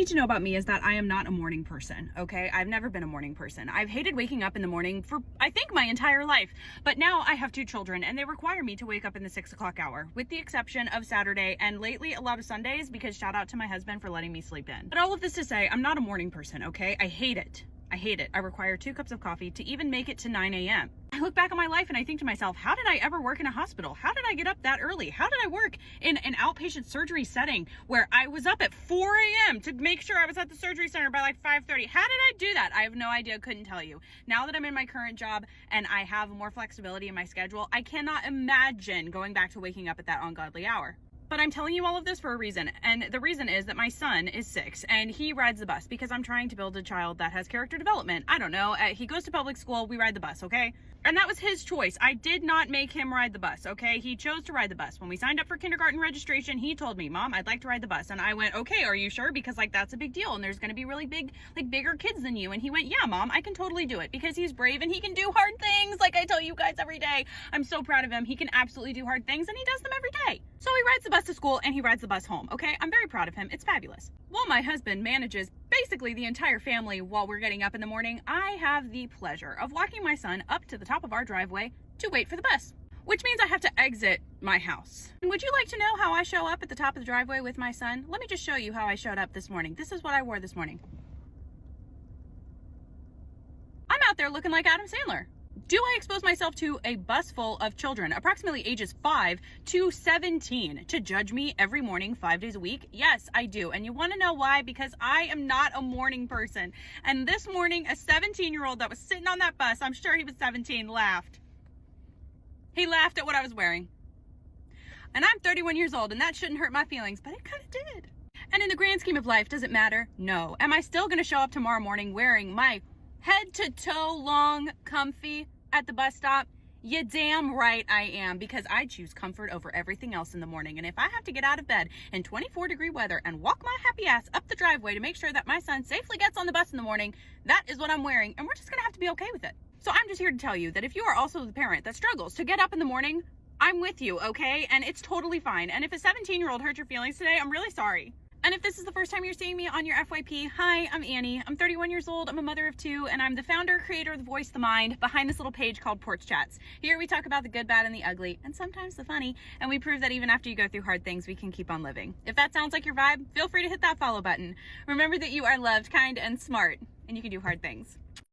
to know about me is that I am not a morning person, okay? I've never been a morning person. I've hated waking up in the morning for, I think, my entire life. But now I have 2 children and they require me to wake up in the 6 o'clock hour, with the exception of Saturday and lately a lot of Sundays, because shout out to my husband for letting me sleep in. But all of this to say, I'm not a morning person, okay? I hate it. I hate it. I require 2 cups of coffee to even make it to 9 a.m. I look back on my life and I think to myself, how did I ever work in a hospital? How did I get up that early? How did I work in an outpatient surgery setting where I was up at 4 a.m. to make sure I was at the surgery center by like 5:30? How did I do that? I have no idea, couldn't tell you. Now that I'm in my current job and I have more flexibility in my schedule, I cannot imagine going back to waking up at that ungodly hour. But I'm telling you all of this for a reason, and the reason is that my son is 6 and he rides the bus because I'm trying to build a child that has character development. I don't know, he goes to public school, we ride the bus, okay? And that was his choice. I did not make him ride the bus, okay? He chose to ride the bus. When we signed up for kindergarten registration, he told me, Mom, I'd like to ride the bus. And I went, okay, are you sure? Because like that's a big deal and there's gonna be really big, like bigger kids than you. And he went, yeah, Mom, I can totally do it, because he's brave and he can do hard things like I tell you guys every day. I'm so proud of him. He can absolutely do hard things and he does them every day. So he rides the bus to school and he rides the bus home, okay? I'm very proud of him. It's fabulous. While my husband manages basically the entire family while we're getting up in the morning, I have the pleasure of walking my son up to the top of our driveway to wait for the bus, which means I have to exit my house. And would you like to know how I show up at the top of the driveway with my son? Let me just show you how I showed up this morning. This is what I wore this morning. I'm out there looking like Adam Sandler. Do I expose myself to a bus full of children, approximately ages 5 to 17, to judge me every morning, 5 days a week? Yes, I do. And you want to know why? Because I am not a morning person. And this morning, a 17-year-old that was sitting on that bus, I'm sure he was 17, laughed. He laughed at what I was wearing. And I'm 31 years old, and that shouldn't hurt my feelings, but it kind of did. And in the grand scheme of life, does it matter? No. Am I still going to show up tomorrow morning wearing my head to toe long comfy at the bus stop? You damn right I am, because I choose comfort over everything else in the morning. And if I have to get out of bed in 24-degree weather and walk my happy ass up the driveway to make sure that my son safely gets on the bus in the morning, that is what I'm wearing, and we're just gonna have to be okay with it. So I'm just here to tell you that if you are also the parent that struggles to get up in the morning, I'm with you, okay? And it's totally fine. And if a 17-year-old hurt your feelings today, I'm really sorry. And if this is the first time you're seeing me on your FYP, hi, I'm Annie. I'm 31 years old, I'm a mother of 2, and I'm the founder, creator, the voice, the mind behind this little page called PorchChats. Here we talk about the good, bad, and the ugly, and sometimes the funny, and we prove that even after you go through hard things, we can keep on living. If that sounds like your vibe, feel free to hit that follow button. Remember that you are loved, kind, and smart, and you can do hard things.